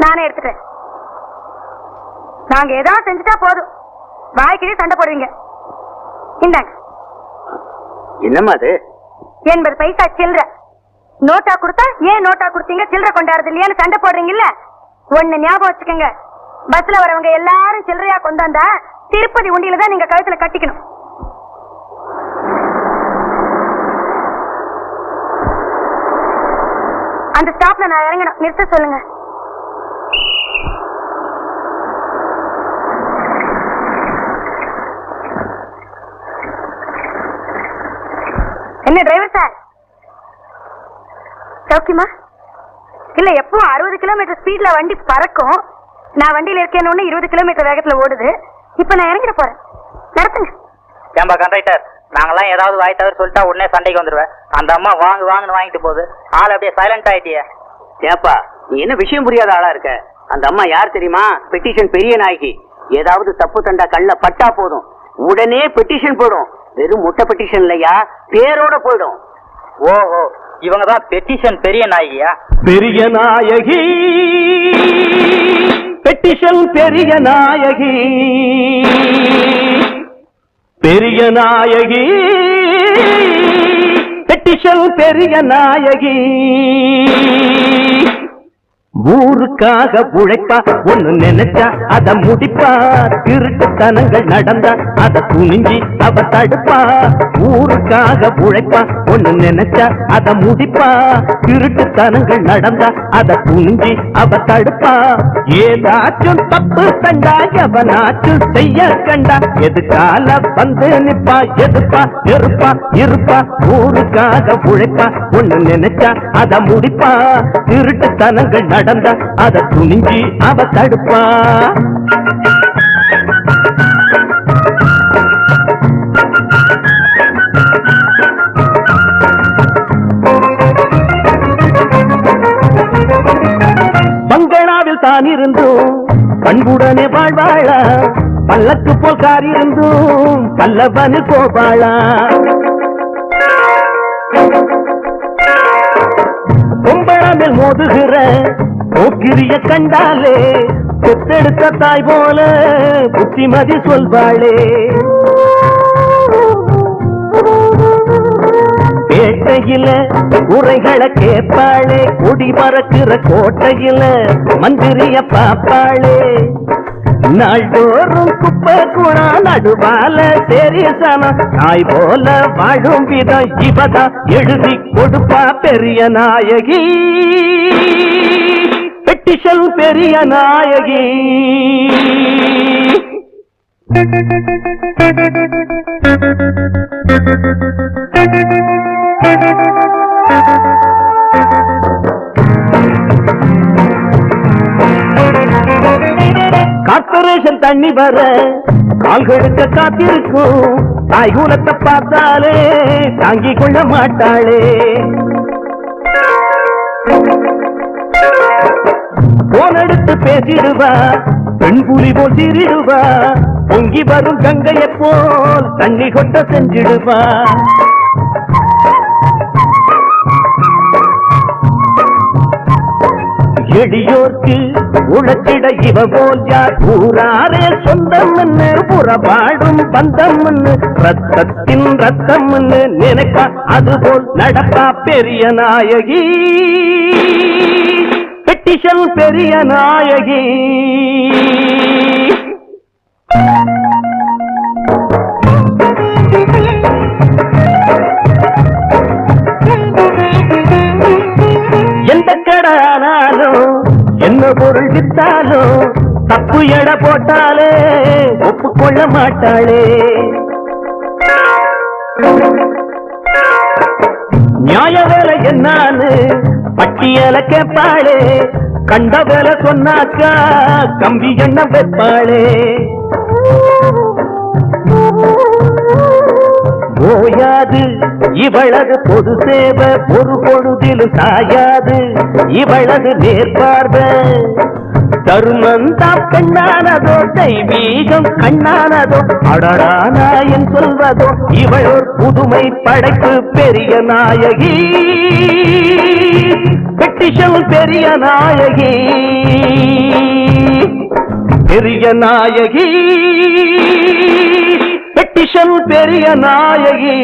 நானே எடுத்துக்கிறேன். நாங்க ஏதாவது செஞ்சுட்டா போதும், வாய்க்கிட்டே சண்டை போடுவீங்க. இந்தாங்க. என்னம்மா அது? 80 பைசா சில்லற. நோட்டா கொடுத்தா ஏன் நோட்டா கொடுத்தீங்க, சில்லற கொண்டாடுறது இல்லையான்னு சண்டை போடுறீங்கல்ல. ஒண்ணு ஞாபகம் வச்சுக்கோங்க, பஸ்ல வரவங்க எல்லாரும் சில்லறையா கொண்டு வந்தா திருப்பதி உண்டியில தான் நீங்க கழுத்துல கட்டிக்கணும். அந்த ஸ்டாப்ல நான் இறங்கணும், நிறுத்த சொல்லுங்க. என்ன டிரைவர் சார், சௌக்கியமா? இல்ல, எப்பவும் 60 கிலோமீட்டர் ஸ்பீட்ல வண்டி பறக்கும். நான் வண்டியில இருக்கேன்னு 20 கிலோமீட்டர் வேகத்துல ஓடுது. இப்ப நான் இறங்கிட போறேன், நடத்துங்க. ஏம்பா கண்டக்டர், நாங்கெல்லாம் ஏதாவது வாய் தவிர சொல்லிட்டா உடனே சண்டைக்கு வந்துடுவேன். அந்த அம்மா வாங்குன்னு வாங்கிட்டு போகுது, ஆள் அப்படியே சைலண்ட் ஆயிட்டிய. ஏப்பா, நீ என்ன விஷயம் புரியாத ஆளா இருக்க? அந்த அம்மா யார் தெரியுமா? பெட்டிஷன் பெரிய நாயகி. ஏதாவது தப்பு தண்டா கல்ல பட்டா போதும், உடனே பெட்டிஷன் போடும். வெறும் முட்டை பெட்டிஷன் இல்லையா, பேரோட போயிடும். ஓஹோ, இவங்கதான் பெட்டிஷன் பெரிய நாயகியா? பெரிய நாயகி, பெட்டிஷன் பெரிய நாயகி, பெரிய நாயகி, பெட்டிஷன் பெரிய நாயகி. ஊருக்காக உழைப்பா, ஒண்ணு நினைச்சா அத முடிப்பா. திருட்டுத்தனங்கள் நடந்தா அத துணிஞ்சி அவ தடுப்பா. ஊருக்காக உழைப்பா, ஒண்ணு நினைச்சா அத முடிப்பா. திருட்டுத்தனங்கள் நடந்தா அத துணிஞ்சி அவ தடுப்பா. ஏதாச்சும் தப்பு கண்டா எவனாச்சும் செய்ய கண்டா எதுக்கால வந்து நிப்பா. எதுப்பா இருப்பா இருப்பா. ஊருக்காக உழைப்பா, ஒண்ணு நினைச்சா அத முடிப்பா. திருட்டுத்தனங்கள் நடந்தா அத துணிஞ்சி அவ தடுப்பா. பங்களாவில் தான் இருந்தும் பண்புடனே வாழ்வாளா. பல்லக்கு போல் கார் இருந்தும் பல்லவனு கோபாளா. பொம்பளமில் மோதுகிற போக்கிரிய கண்டாலே பெத்தெடுத்த தாய் போல புத்திமதி சொல்வாளே. பேட்டையில உரைகளை கேட்பாளே. கொடி பறக்கிற கோட்டையில மந்திரிய பாப்பாளே. நாள்தோறும் குப்பை குணா நடுவால தெரிசன நாய் போல வாழும் விதம் இவதா எழுதி கொடுப்பா. பெரிய நாயகி, பெட்டிஷன் பெரிய நாயகி. கார்பரேஷன் தண்ணி வர கால்களுக்கு காத்திருக்கும். தாய்குலத்தை பார்த்தாலே தாங்கிக் கொள்ள மாட்டாளே. போனெடுத்து பேசிடுவா, பெண் புலி போல் சிரிடுவா. பொங்கி வரும் கங்கையை போல் தண்ணி கொட்ட செஞ்சிடுவா. எளியோர்க்கு உழைச்சிட இவ போல் யார்? ஊராரே சொந்தம் புறபாடும் பந்தம், ரத்தத்தின் ரத்தம் நினைப்பா. அதுபோல் நடப்பா. பெரிய நாயகி, பெட்டிஷன் பெரிய நாயகி. எந்த கடானாலும் என்ன பொருள் வித்தாலும் தப்பு எடை போட்டாலே ஒப்புக்கொள்ள மாட்டாளே. நியாய வேலை என்னான்னு பட்டியல கேட்பாளே. கண்ட வேலை சொன்னாக்கா கம்பி எண்ணம் வைப்பாளே. ஓயாது இவளது பொது சேவை, ஒரு பொழுதிலும் சாயாது இவளது நேர்பார்வை. தருணந்தா பெண்ணானதோ, தெய்வீகம் கண்ணானதோ, அடடா நாயன் சொல்வதோ இவளோர் புதுமை படைப்பு. பெரிய நாயகி, பெட்டிஷன் பெரிய நாயகி. நாயகி பெட்டிஷன் பெரிய நாயகி